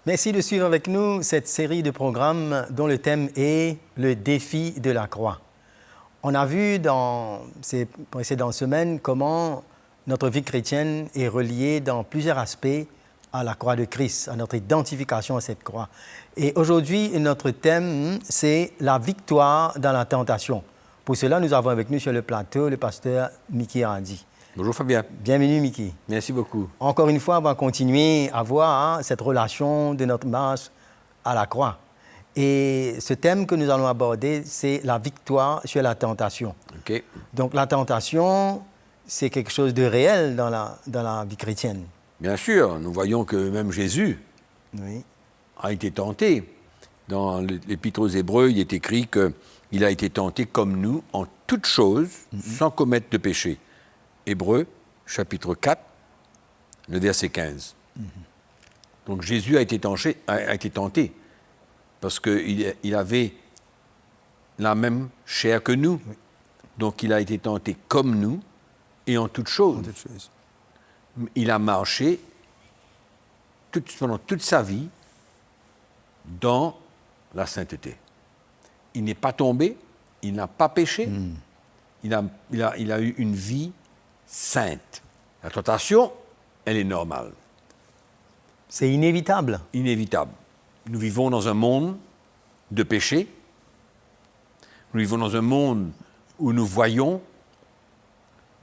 Merci de suivre avec nous cette série de programmes dont le thème est le défi de la croix. On a vu dans ces précédentes semaines comment notre vie chrétienne est reliée dans plusieurs aspects à la croix de Christ, à notre identification à cette croix. Et aujourd'hui, notre thème, c'est la victoire dans la tentation. Pour cela, nous avons avec nous sur le plateau le pasteur Mickey Randy. Bonjour Fabien. Bienvenue Mickey. Merci beaucoup. Encore une fois, on va continuer à voir cette relation de notre marche à la croix. Et ce thème que nous allons aborder, c'est la victoire sur la tentation. OK. Donc la tentation, c'est quelque chose de réel dans la vie chrétienne. Bien sûr, nous voyons que même Jésus Oui. a été tenté. Dans l'Épître aux Hébreux, il est écrit qu'il a été tenté comme nous en toutes choses, sans commettre de péché. Hébreux, chapitre 4, le verset 15. Donc Jésus a été tenté parce qu'il avait la même chair que nous. Oui. Donc il a été tenté comme nous et en toutes choses. Il a marché pendant toute sa vie dans la sainteté. Il n'est pas tombé, il n'a pas péché, il a eu une vie sainte. La tentation, elle est normale. C'est inévitable. Inévitable. Nous vivons dans un monde de péché. Nous vivons dans un monde où nous voyons,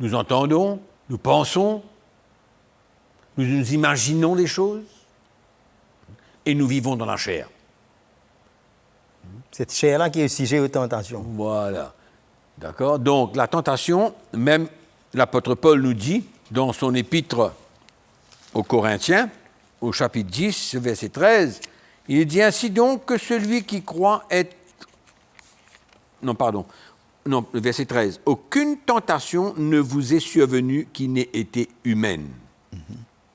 nous entendons, nous pensons, nous nous imaginons des choses et nous vivons dans la chair. Cette chair-là qui est sujet aux tentations. Voilà. D'accord? Donc, la tentation, même l'apôtre Paul nous dit, dans son épître aux Corinthiens, au chapitre 10, verset 13, il dit ainsi donc que celui qui croit est... Non, le verset 13. Aucune tentation ne vous est survenue qui n'ait été humaine.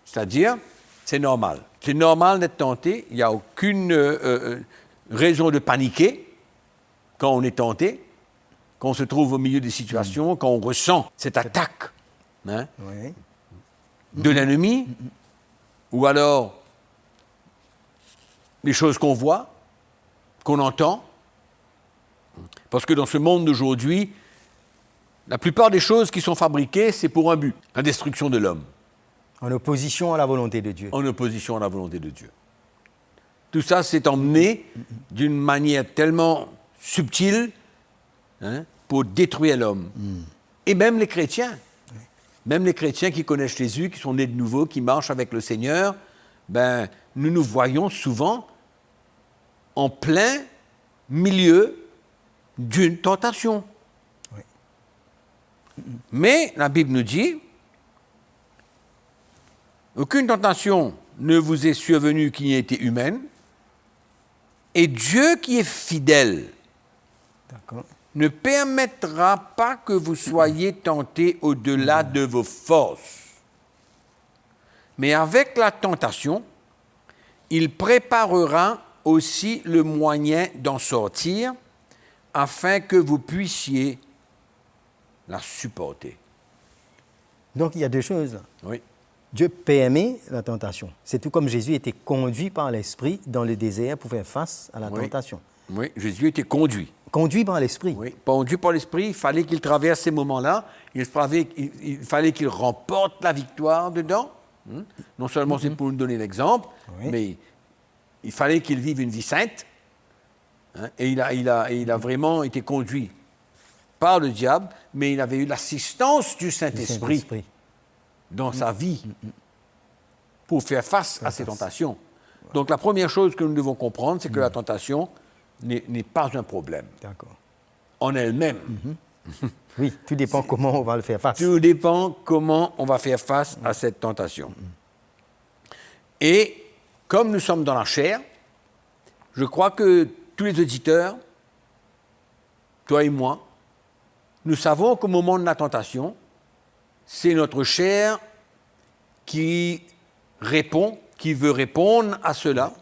C'est-à-dire, c'est normal. C'est normal d'être tenté. Il n'y a aucune raison de paniquer quand on est tenté, quand on se trouve au milieu des situations, quand on ressent cette attaque Oui. de l'ennemi, ou alors les choses qu'on voit, qu'on entend. Parce que dans ce monde d'aujourd'hui, la plupart des choses qui sont fabriquées, c'est pour un but, la destruction de l'homme. En opposition à la volonté de Dieu. En opposition à la volonté de Dieu. Tout ça s'est emmené d'une manière tellement subtile pour détruire l'homme. Et même les chrétiens. Même les chrétiens qui connaissent Jésus, qui sont nés de nouveau, qui marchent avec le Seigneur, nous nous voyons souvent en plein milieu d'une tentation. Oui. Mais la Bible nous dit, aucune tentation ne vous est survenue qui n'ait été humaine, et Dieu qui est fidèle D'accord. ne permettra pas que vous soyez tentés au-delà de vos forces. Mais avec la tentation, il préparera aussi le moyen d'en sortir afin que vous puissiez la supporter. Donc il y a deux choses là. Oui. Dieu permet la tentation. C'est tout comme Jésus était conduit par l'Esprit dans le désert pour faire face à la tentation. Oui, Jésus était conduit. Conduit par l'Esprit. Oui, conduit par l'Esprit, il fallait qu'il traverse ces moments-là, il fallait qu'il remporte la victoire dedans. Non seulement c'est pour nous donner l'exemple, mais il fallait qu'il vive une vie sainte. Et il a vraiment été conduit par le diable, mais il avait eu l'assistance du Saint-Esprit dans sa vie pour faire face à ces tentations. Donc la première chose que nous devons comprendre, c'est que la tentation n'est pas un problème. D'accord. En elle-même. Oui, tout dépend comment on va le faire face. Tout dépend comment on va faire face à cette tentation. Et comme nous sommes dans la chair, je crois que tous les auditeurs, toi et moi, nous savons qu'au moment de la tentation, c'est notre chair qui répond, qui veut répondre à cela,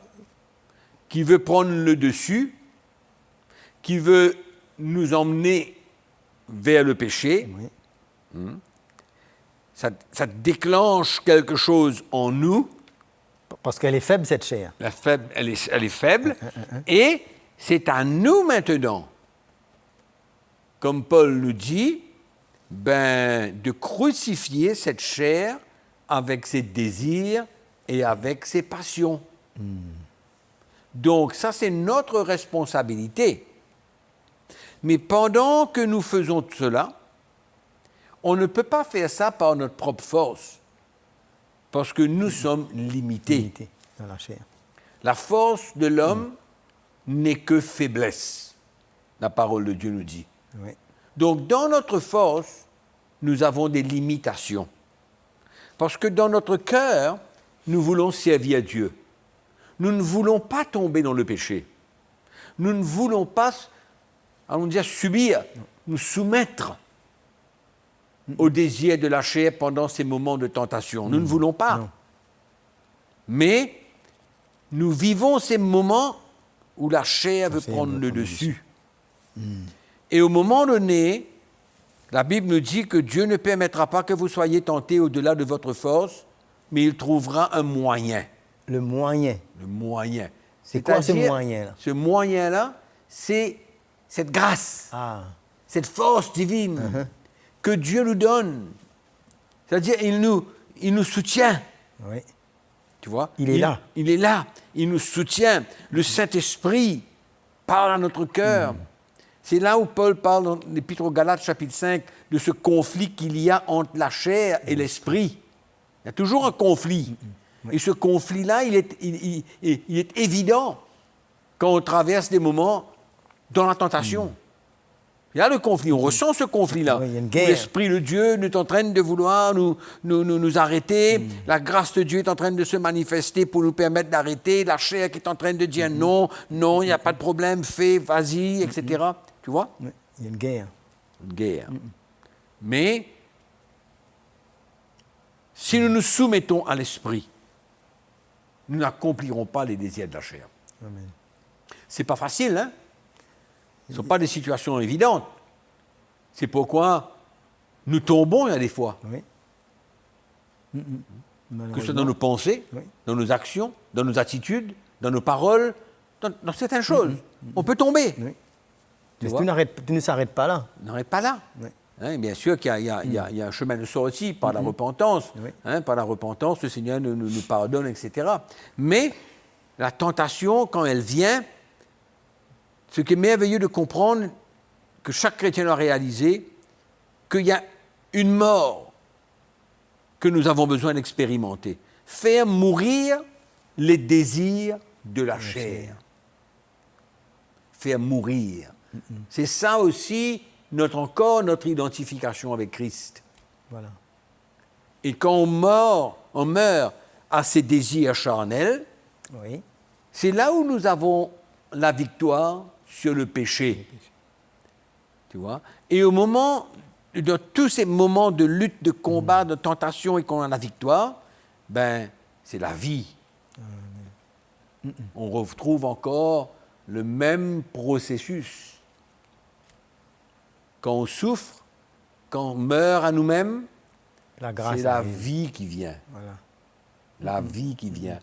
qui veut prendre le dessus, qui veut nous emmener vers le péché. Oui. Ça déclenche quelque chose en nous. Parce qu'elle est faible, cette chair. Elle est faible. Et c'est à nous maintenant, comme Paul nous dit, de crucifier cette chair avec ses désirs et avec ses passions. Donc ça, c'est notre responsabilité. Mais pendant que nous faisons cela, on ne peut pas faire ça par notre propre force, parce que nous sommes limités. Limité dans la chair. La force de l'homme n'est que faiblesse, la parole de Dieu nous dit. Oui. Donc, dans notre force, nous avons des limitations. Parce que dans notre cœur, nous voulons servir Dieu. Nous ne voulons pas tomber dans le péché. Nous ne voulons pas, allons dire, subir, nous soumettre au désir de la chair pendant ces moments de tentation. Nous ne voulons pas. Non. Mais nous vivons ces moments où la chair veut chair prendre veut le prendre le dessus. Et au moment donné, la Bible nous dit que Dieu ne permettra pas que vous soyez tentés au-delà de votre force, mais il trouvera un moyen. Le moyen. Le moyen. C'est quoi ce C'est-à-dire, moyen-là? Ce moyen-là, c'est cette grâce, Ah, cette force divine que Dieu nous donne. C'est-à-dire, il nous soutient. oui. Tu vois? Il est là. Il est là. Il nous soutient. Le Saint-Esprit parle à notre cœur. C'est là où Paul parle dans l'Épître aux Galates, chapitre 5, de ce conflit qu'il y a entre la chair et l'esprit. Il y a toujours un conflit. Et ce conflit-là, il est évident quand on traverse des moments dans la tentation. Il y a le conflit, on ressent ce conflit-là. Oui, il y a une Où guerre. l'Esprit de Dieu est en train de vouloir nous arrêter. La grâce de Dieu est en train de se manifester pour nous permettre d'arrêter. La chair qui est en train de dire non, non, il n'y a pas de problème, fais, vas-y, etc. Tu vois? Oui. Il y a une guerre. Une guerre. Mais si nous nous soumettons à l'Esprit, nous n'accomplirons pas les désirs de la chair. Amen. C'est pas facile, hein? Ce ne sont pas des situations évidentes. C'est pourquoi nous tombons, il y a des fois. Oui. Que ce soit dans nos pensées, Oui. dans nos actions, dans nos attitudes, dans nos paroles, dans certaines choses. On peut tomber. Oui. Tu Mais vois? tu ne s'arrêtes pas là. On n'arrête pas là. Oui. Hein, bien sûr qu'il y a un chemin de sortie par la repentance. Oui. Hein, par la repentance, le Seigneur nous pardonne, etc. Mais la tentation, quand elle vient, ce qui est merveilleux de comprendre, que chaque chrétien doit réaliser, qu'il y a une mort que nous avons besoin d'expérimenter. Faire mourir les désirs de la chair. Faire mourir. C'est ça aussi notre identification avec Christ. Voilà. Et quand on meurt à ces désirs charnels, Oui. c'est là où nous avons la victoire sur le péché. Tu vois? Et au moment, dans tous ces moments de lutte, de combat, de tentation et qu'on a la victoire, c'est la vie. On retrouve encore le même processus. Quand on souffre, quand on meurt à nous-mêmes, La grâce c'est la arrive. vie qui vient. Voilà. La vie qui vient.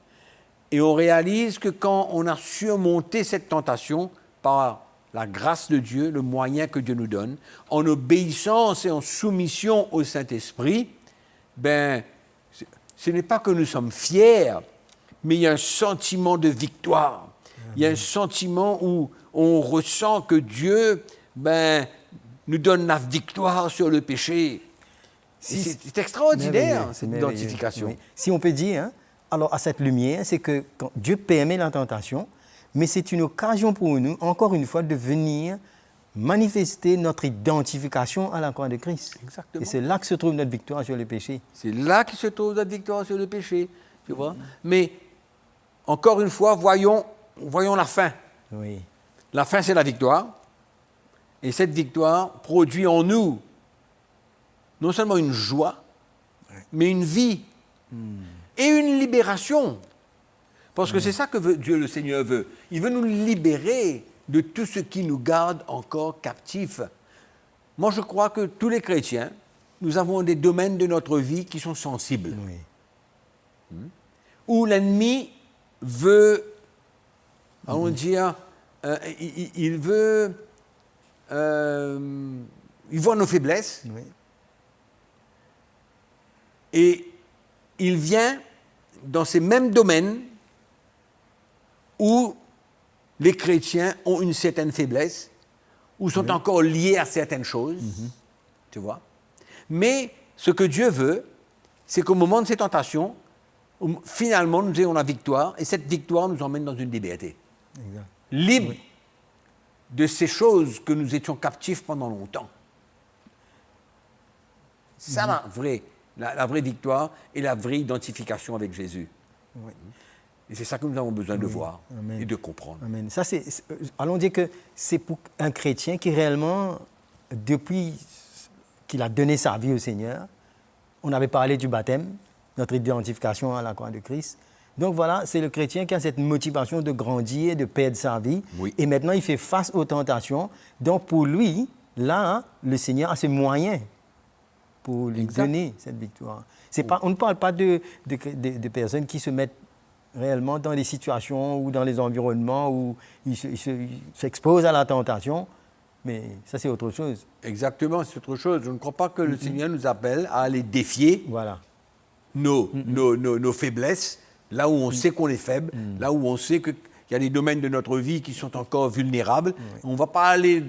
Et on réalise que quand on a surmonté cette tentation par la grâce de Dieu, le moyen que Dieu nous donne, en obéissance et en soumission au Saint-Esprit, ce n'est pas que nous sommes fiers, mais il y a un sentiment de victoire. Il y a un sentiment où on ressent que Dieu nous donne la victoire sur le péché. Et c'est extraordinaire, Merveilleux, cette merveilleux. identification. Oui. Si on peut dire, hein, alors à cette lumière, c'est que quand Dieu permet la tentation, mais c'est une occasion pour nous, encore une fois, de venir manifester notre identification à la croix de Christ. Exactement. Et c'est là que se trouve notre victoire sur le péché. C'est là que se trouve notre victoire sur le péché, tu vois. Mais, encore une fois, voyons la fin. Oui. La fin, c'est la victoire. Et cette victoire produit en nous non seulement une joie, mais une vie et une libération. Parce que c'est ça que Dieu le Seigneur veut. Il veut nous libérer de tout ce qui nous garde encore captifs. Moi, je crois que tous les chrétiens, nous avons des domaines de notre vie qui sont sensibles, Oui. où l'ennemi veut, allons dire, il veut, il voit nos faiblesses, Oui. et il vient dans ces mêmes domaines où les chrétiens ont une certaine faiblesse, ou sont encore liés à certaines choses, tu vois. Mais ce que Dieu veut, c'est qu'au moment de ces tentations, finalement, nous ayons la victoire, et cette victoire nous emmène dans une liberté. Exact. Libre de ces choses que nous étions captifs pendant longtemps. C'est ça la vraie victoire et la vraie identification avec Jésus. Oui. Et c'est ça que nous avons besoin de voir Amen. et de comprendre. Amen. Ça, allons dire que c'est pour un chrétien qui réellement, depuis qu'il a donné sa vie au Seigneur, on avait parlé du baptême, notre identification à la croix de Christ. Donc voilà, c'est le chrétien qui a cette motivation de grandir, de perdre sa vie. Oui. Et maintenant, il fait face aux tentations. Donc pour lui, là, le Seigneur a ses moyens pour lui donner cette victoire. On ne parle pas de personnes qui se mettent réellement dans des situations ou dans les environnements où ils s'exposent à la tentation, mais ça c'est autre chose. Exactement, c'est autre chose. Je ne crois pas que le Seigneur nous appelle à aller défier Voilà. nos faiblesses, là où on sait qu'on est faible, là où on sait qu'il y a des domaines de notre vie qui sont encore vulnérables. On ne va pas aller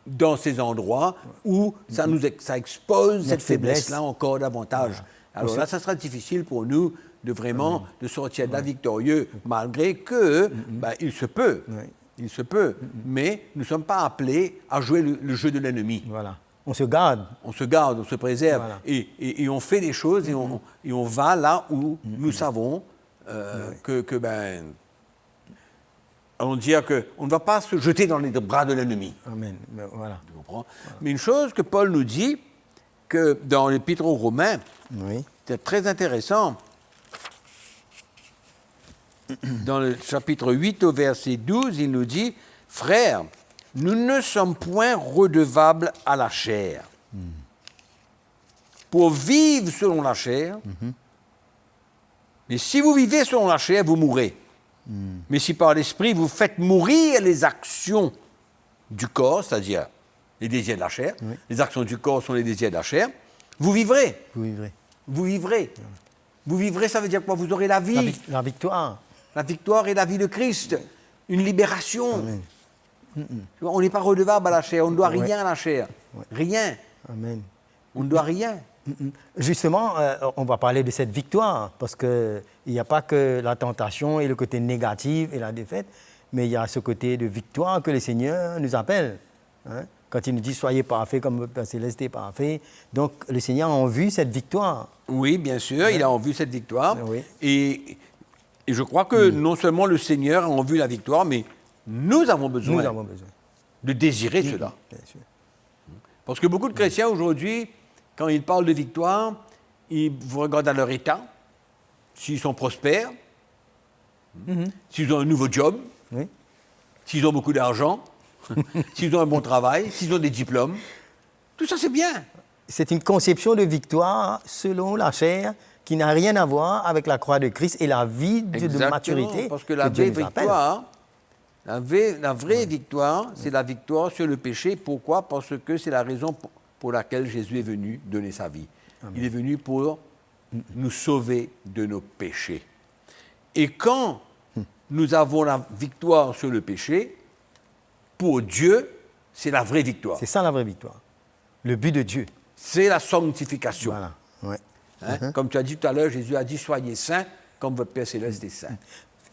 dans ces endroits où ça expose cette faiblesse-là encore davantage. Voilà. Alors là, ça sera difficile pour nous de vraiment de sortir de là victorieux, malgré que il se peut. Il se peut, mais nous ne sommes pas appelés à jouer le jeu de l'ennemi. Voilà. On se garde. On se garde, on se préserve, Voilà. et on fait des choses, et on va là où nous savons on dire qu'on ne va pas se jeter dans les bras de l'ennemi. Amen. Voilà. Tu comprends? Mais une chose que Paul nous dit, que dans l'Épître aux Romains, c'est très intéressant. Dans le chapitre 8 au verset 12, il nous dit « Frères, nous ne sommes point redevables à la chair. Pour vivre selon la chair, mais si vous vivez selon la chair, vous mourrez. Mais si par l'esprit vous faites mourir les actions du corps, c'est-à-dire les désirs de la chair, les actions du corps sont les désirs de la chair, vous vivrez. Vous vivrez. Vous vivrez. Vous vivrez, ça veut dire quoi? Vous aurez la vie. La victoire. La victoire et la vie de Christ. Une libération. Amen. On n'est pas redevable à la chair, on ne doit rien à la chair. Rien. Amen. On ne doit rien. Justement, on va parler de cette victoire, parce qu'il n'y a pas que la tentation et le côté négatif et la défaite, mais il y a ce côté de victoire que le Seigneur nous appelle. Hein? Quand il nous dit « Soyez parfaits comme votre Père Céleste est parfait », donc le Seigneur a en vue cette victoire. Oui, bien sûr, il a en vue cette victoire. Oui. Et je crois que non seulement le Seigneur a en vue la victoire, mais nous avons besoin, de désirer cela. Bien sûr. Parce que beaucoup de chrétiens aujourd'hui, quand ils parlent de victoire, ils vous regardent à leur état, s'ils sont prospères, s'ils ont un nouveau job, s'ils ont beaucoup d'argent, s'ils ont un bon travail, s'ils ont des diplômes. Tout ça, c'est bien. C'est une conception de victoire selon la chair qui n'a rien à voir avec la croix de Christ et la vie de maturité. Parce que la vraie victoire, la vraie victoire, c'est la victoire sur le péché. Pourquoi? Parce que c'est la raison pour laquelle Jésus est venu donner sa vie. Amen. Il est venu pour nous sauver de nos péchés. Et quand nous avons la victoire sur le péché, pour Dieu, c'est la vraie victoire. C'est ça la vraie victoire. Le but de Dieu. C'est la sanctification. Voilà. Ouais. Hein? Comme tu as dit tout à l'heure, Jésus a dit « Soyez saints comme votre Père Céleste est saint ».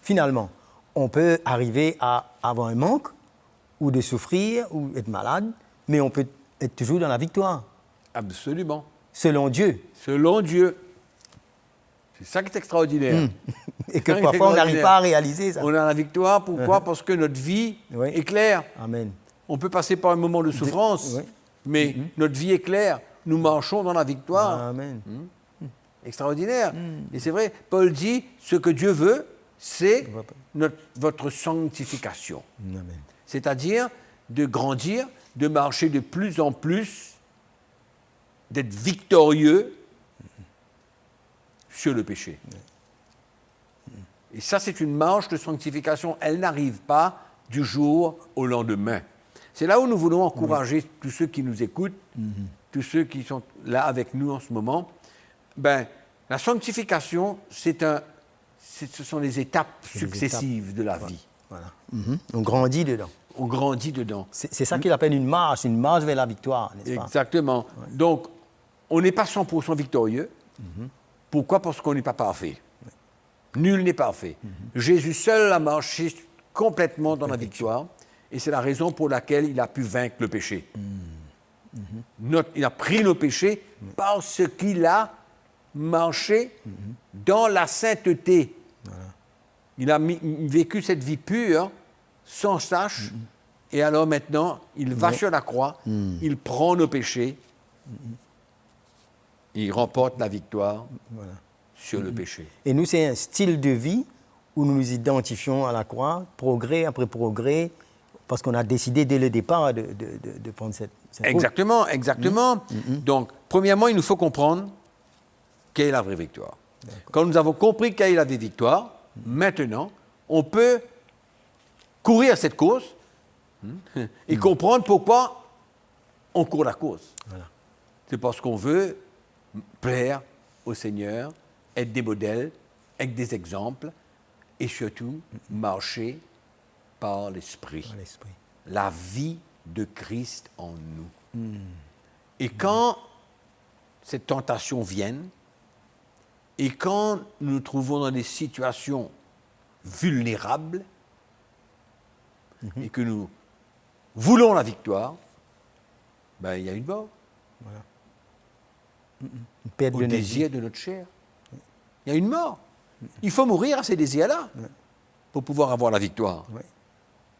Finalement, on peut arriver à avoir un manque, ou de souffrir, ou être malade, mais on peut être toujours dans la victoire. Absolument. Selon Dieu. Selon Dieu. C'est ça qui est extraordinaire. Et que parfois, on n'arrive pas à réaliser ça. On a la victoire, pourquoi? Parce que notre vie est claire. Amen. On peut passer par un moment de souffrance, mais notre vie est claire. Nous marchons dans la victoire. Amen. Extraordinaire. Et c'est vrai, Paul dit, ce que Dieu veut, c'est votre sanctification. Amen. C'est-à-dire de grandir, de marcher de plus en plus, d'être victorieux sur le péché. Et ça, c'est une marche de sanctification. Elle n'arrive pas du jour au lendemain. C'est là où nous voulons encourager tous ceux qui nous écoutent, tous ceux qui sont là avec nous en ce moment. Ben, la sanctification, ce sont les étapes successives de la vie. Voilà. On grandit dedans. On grandit dedans. C'est ça qu'il appelle une marche vers la victoire, n'est-ce pas? Exactement. Ouais. Donc, on n'est pas 100% victorieux. Pourquoi? Parce qu'on n'est pas parfait. Nul n'est parfait. Jésus seul a marché complètement dans la victoire, et c'est la raison pour laquelle il a pu vaincre le péché. Il a pris nos péchés parce qu'il a marché dans la sainteté. Voilà. Il a vécu cette vie pure, sans tache, et alors maintenant, il va sur la croix, il prend nos péchés, il remporte la victoire sur le péché. Et nous, c'est un style de vie où nous nous identifions à la croix, progrès après progrès, parce qu'on a décidé dès le départ de prendre cette Exactement, route. Exactement. Donc, premièrement, il nous faut comprendre quelle est la vraie victoire. Quand nous avons compris quelle est la vraie victoire, maintenant, on peut courir cette course et comprendre pourquoi on court la course. Voilà. C'est parce qu'on veut plaire au Seigneur, être des modèles, être des exemples et surtout marcher par l'Esprit. La vie de Christ en nous. Et quand cette tentation vient, et quand nous nous trouvons dans des situations vulnérables, et que nous voulons la victoire, ben, il y a une mort. Voilà. Au désir de notre chair. Il y a une mort. Il faut mourir à ces désirs-là pour pouvoir avoir la victoire.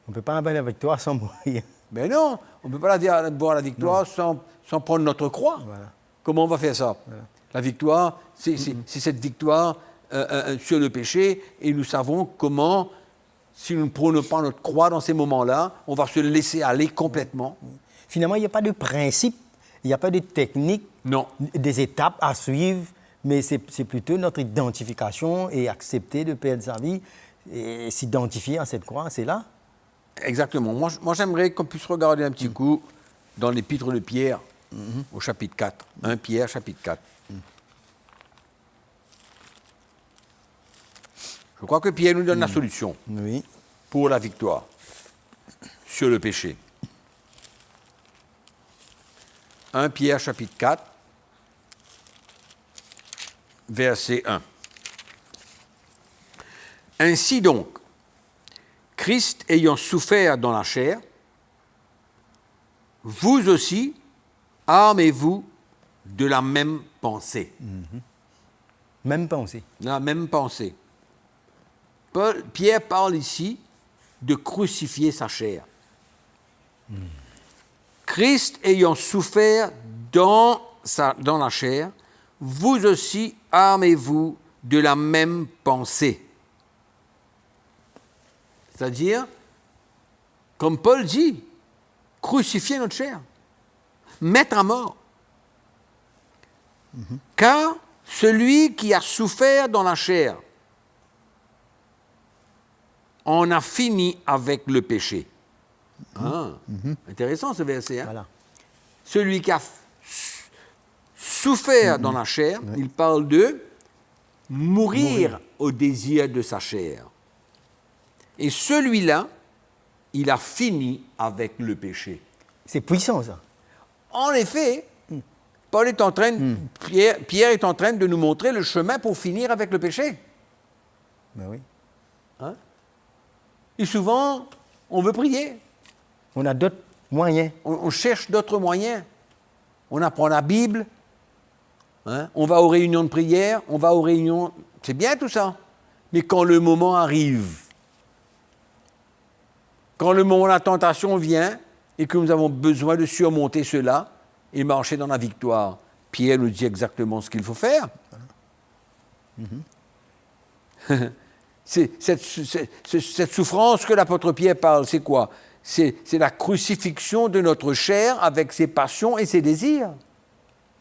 On ne peut pas avoir la victoire sans mourir. Mais non, on ne peut pas avoir la victoire sans prendre notre croix. Voilà. Comment on va faire ça? La victoire, c'est cette victoire sur le péché, et nous savons comment, si nous ne prenons pas notre croix dans ces moments-là, on va se laisser aller complètement. Finalement, il n'y a pas de principe, il n'y a pas de technique, des étapes à suivre, mais c'est plutôt notre identification et accepter de perdre sa vie et s'identifier à cette croix, c'est là. Exactement. Moi, j'aimerais qu'on puisse regarder un petit coup dans l'épître de Pierre, au chapitre 4. 1 Pierre, chapitre 4. Je crois que Pierre nous donne la solution pour la victoire sur le péché. 1 Pierre, chapitre 4, verset 1. Ainsi donc, Christ ayant souffert dans la chair, vous aussi, armez-vous de la même pensée. Même pensée. La même pensée. Pierre parle ici de crucifier sa chair. Christ ayant souffert dans la chair, vous aussi armez-vous de la même pensée. C'est-à-dire, comme Paul dit, crucifier notre chair, mettre à mort. Car celui qui a souffert dans la chair en a fini avec le péché. Intéressant ce verset. Hein? Voilà. Celui qui a souffert dans la chair, il parle de mourir au désir de sa chair. Et celui-là, il a fini avec le péché. C'est puissant, ça. En effet, Paul est en train, Pierre est en train de nous montrer le chemin pour finir avec le péché. Ben oui. Hein? Et souvent, on veut prier. On a d'autres moyens. On cherche d'autres moyens. On apprend la Bible. Hein? On va aux réunions de prière. On va aux réunions... C'est bien tout ça. Mais quand le moment arrive, quand le moment de la tentation vient et que nous avons besoin de surmonter cela et marcher dans la victoire, Pierre nous dit exactement ce qu'il faut faire. Cette souffrance que l'apôtre Pierre parle, c'est quoi? C'est la crucifixion de notre chair avec ses passions et ses désirs.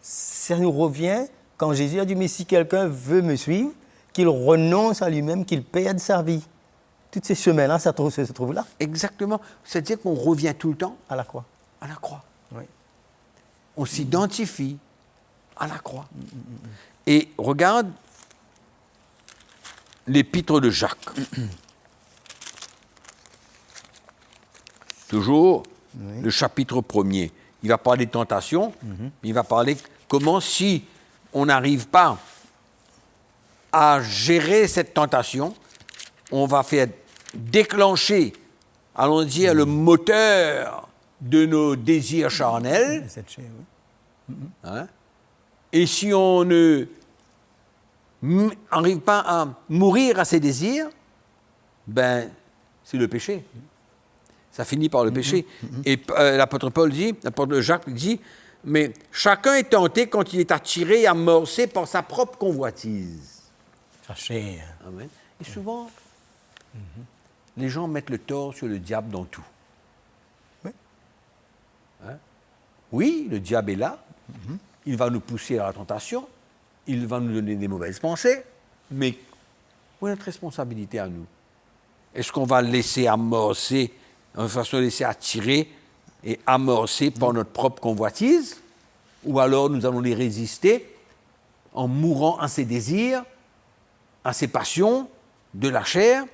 Ça nous revient quand Jésus a dit, mais si quelqu'un veut me suivre, qu'il renonce à lui-même, qu'il perde sa vie. Tous ces chemins-là, se trouvent là, Exactement. C'est-à-dire qu'on revient tout le temps à la croix. à la croix. Oui. On s'identifie à la croix. Et regarde l'épître de Jacques. Toujours le chapitre 1er. Il va parler de tentation, il va parler comment si on n'arrive pas à gérer cette tentation, on va faire déclencher, allons dire, le moteur de nos désirs charnels. Hein? Et si on ne n'arrive pas à mourir à ses désirs, ben, c'est le péché. Ça finit par le péché. Et l'apôtre Paul dit, l'apôtre Jacques dit, mais chacun est tenté quand il est attiré et amorcé par sa propre convoitise. Amen. Et souvent, les gens mettent le tort sur le diable dans tout. Oui. Hein? Oui, le diable est là. Il va nous pousser à la tentation. Il va nous donner des mauvaises pensées. Mais où est notre responsabilité à nous? Est-ce qu'on va laisser amorcer, on va se laisser attirer et amorcer par notre propre convoitise? Ou alors nous allons les résister en mourant à ses désirs, à ses passions de la chair?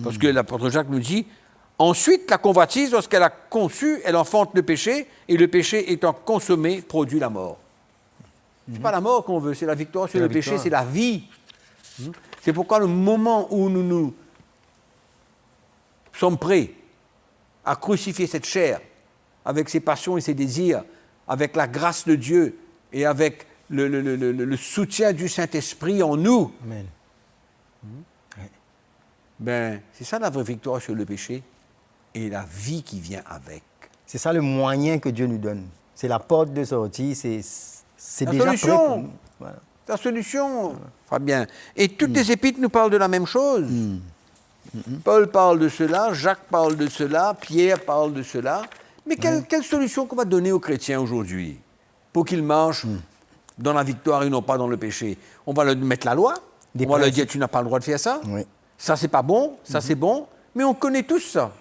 Parce que l'apôtre Jacques nous dit, ensuite la convoitise, lorsqu'elle a conçu, elle enfante le péché, et le péché étant consommé, produit la mort. Ce n'est pas la mort qu'on veut, c'est la victoire sur le péché, c'est la vie. C'est pourquoi le moment où nous sommes prêts à crucifier cette chair, avec ses passions et ses désirs, avec la grâce de Dieu et avec le soutien du Saint-Esprit en nous, Amen. ben, c'est ça la vraie victoire sur le péché et la vie qui vient avec. C'est ça le moyen que Dieu nous donne. C'est la porte de sortie, c'est La déjà solution. prêt pour nous. Voilà. La solution. Fabien. Et toutes les épîtres nous parlent de la même chose. Paul parle de cela, Jacques parle de cela, Pierre parle de cela. Mais quelle solution qu'on va donner aux chrétiens aujourd'hui pour qu'ils marchent dans la victoire et non pas dans le péché? On va leur mettre la loi, Des on va leur principes. dire tu n'as pas le droit de faire ça, Oui. ça c'est pas bon, ça c'est bon, mais on connaît tous ça.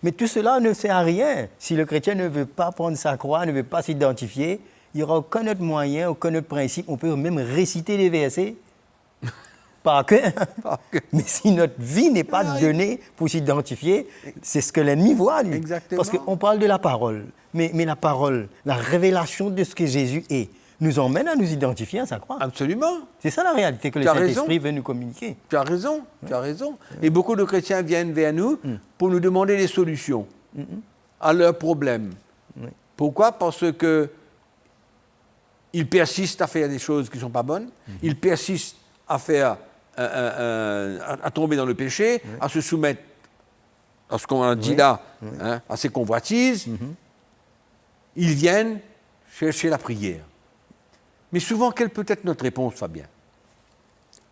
Mais tout cela ne sert à rien. Si le chrétien ne veut pas prendre sa croix, ne veut pas s'identifier, il n'y aura aucun autre moyen, aucun autre principe. On peut même réciter les versets par cœur. Mais si notre vie n'est pas donnée pour s'identifier, c'est ce que l'ennemi voit, lui. Exactement. Parce qu'on parle de la parole. Mais la parole, la révélation de ce que Jésus est, nous emmène à nous identifier à sa croix. Absolument. C'est ça la réalité que le Tu as Saint-Esprit raison. veut nous communiquer. Tu as raison, tu as raison. Et beaucoup de chrétiens viennent vers nous pour nous demander des solutions à leurs problèmes. Pourquoi? Parce que ils persistent à faire des choses qui ne sont pas bonnes, ils persistent à faire, à tomber dans le péché, à se soumettre à ce qu'on a dit là, hein, à ces convoitises. Ils viennent chercher la prière. Mais souvent, quelle peut être notre réponse, Fabien?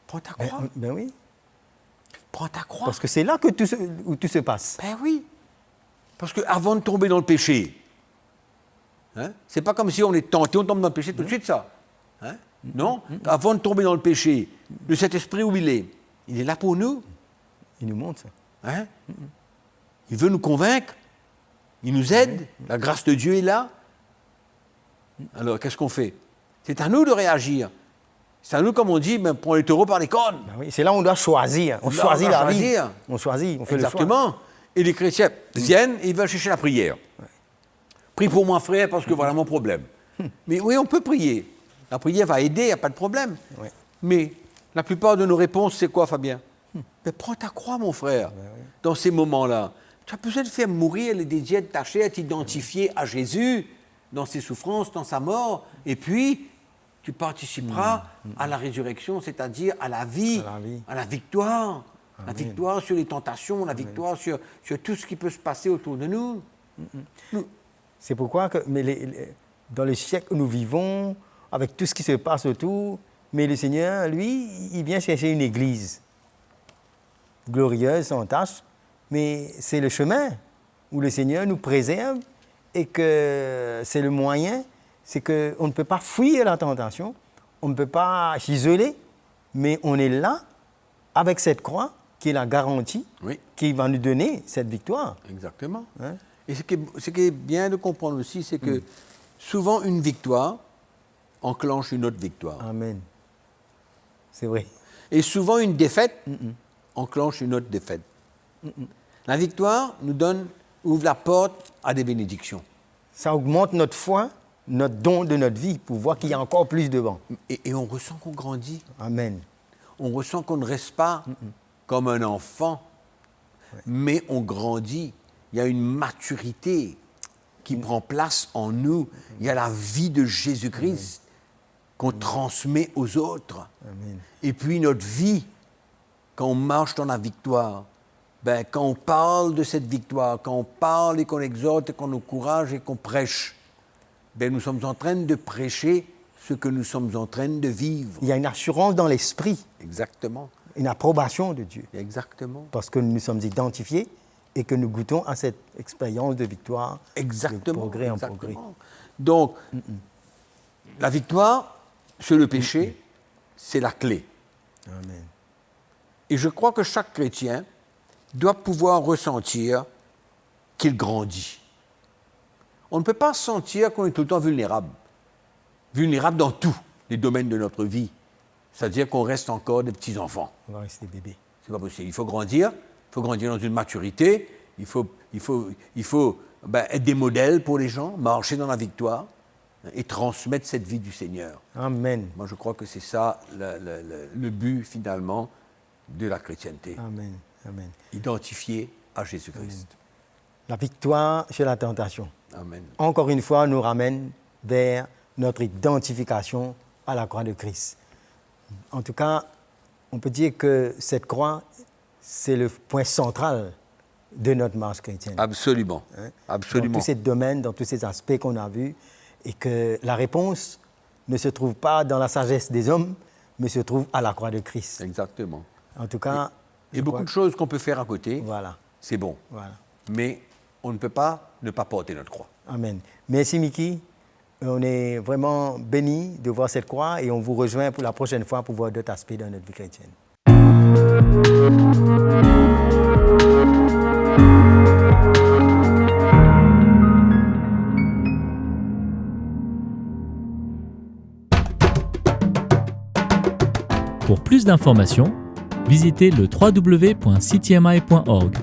Prends ta croix. Ben oui. Prends ta croix. Parce que c'est là que où tout se passe. Ben oui. Parce qu'avant de tomber dans le péché, hein, c'est pas comme si on est tenté, on tombe dans le péché tout de suite, ça. Hein? Non. Avant de tomber dans le péché, le Saint-Esprit où il est là pour nous. Il nous montre ça. Hein? Il veut nous convaincre. Il nous aide. La grâce de Dieu est là. Alors, qu'est-ce qu'on fait? C'est à nous de réagir. C'est à nous, comme on dit, ben, prends les taureaux par les cornes. Ben oui, c'est là où on doit choisir. On Là, choisit on doit la vie. choisir. On choisit, on fait le choix. Exactement. Et les chrétiens viennent et ils veulent chercher la prière. Prie pour moi, frère, parce que voilà mon problème. Mais oui, on peut prier. La prière va aider, il n'y a pas de problème. Oui. Mais la plupart de nos réponses, c'est quoi, Fabien? Mais prends ta croix, mon frère, dans ces moments-là. Tu as besoin de faire mourir les désirs de ta chair, t'identifier à Jésus dans ses souffrances, dans sa mort, et puis tu participeras à la résurrection, c'est-à-dire à la vie, à la victoire. La victoire sur les tentations, la victoire sur tout ce qui peut se passer autour de nous. C'est pourquoi dans le siècle où nous vivons, avec tout ce qui se passe autour, mais le Seigneur, lui, il vient chercher une église glorieuse, sans tache, mais c'est le chemin où le Seigneur nous préserve et que c'est le moyen, c'est qu'on ne peut pas fuir la tentation, on ne peut pas s'isoler, mais on est là avec cette croix qui est la garantie Oui, qui va nous donner cette victoire. exactement. Hein? Et ce qui est bien de comprendre aussi, c'est que souvent une victoire enclenche une autre victoire. Amen. C'est vrai. Et souvent une défaite enclenche une autre défaite. La victoire ouvre la porte à des bénédictions. Ça augmente notre foi, notre don de notre vie pour voir qu'il y a encore plus devant. Et on ressent qu'on grandit. Amen. On ressent qu'on ne reste pas comme un enfant, mais on grandit. Il y a une maturité qui prend place en nous. Il y a la vie de Jésus-Christ qu'on transmet aux autres. Amen. Et puis notre vie, quand on marche dans la victoire, ben, quand on parle de cette victoire, quand on parle et qu'on exhorte et qu'on encourage et qu'on prêche, ben, nous sommes en train de prêcher ce que nous sommes en train de vivre. Il y a une assurance dans l'esprit, Exactement. une approbation de Dieu, Exactement. parce que nous sommes identifiés et que nous goûtons à cette expérience de victoire, Exactement. de progrès en exactement. progrès. Donc, la victoire sur le péché, c'est la clé. Amen. Et je crois que chaque chrétien doit pouvoir ressentir qu'il grandit. On ne peut pas sentir qu'on est tout le temps vulnérable. Vulnérable dans tous les domaines de notre vie. C'est-à-dire qu'on reste encore des petits-enfants. On va rester bébé. C'est pas possible. Il faut grandir dans une maturité. Il faut être des modèles pour les gens, marcher dans la victoire et transmettre cette vie du Seigneur. Amen. Moi, je crois que c'est ça le but, finalement, de la chrétienté. Amen. Amen. Identifié à Jésus-Christ. La victoire sur la tentation, Amen. encore une fois, nous ramène vers notre identification à la croix de Christ. En tout cas, on peut dire que cette croix, c'est le point central de notre marche chrétienne. Absolument. Hein? Absolument. Dans tous ces domaines, dans tous ces aspects qu'on a vus, et que la réponse ne se trouve pas dans la sagesse des hommes, mais se trouve à la croix de Christ. Exactement. En tout cas, Et beaucoup de choses qu'on peut faire à côté, voilà, c'est bon. voilà. Mais on ne peut pas ne pas porter notre croix. Amen. Merci Mickey. On est vraiment bénis de voir cette croix et on vous rejoint pour la prochaine fois pour voir d'autres aspects de notre vie chrétienne. Pour plus d'informations, visitez le www.ctmi.org.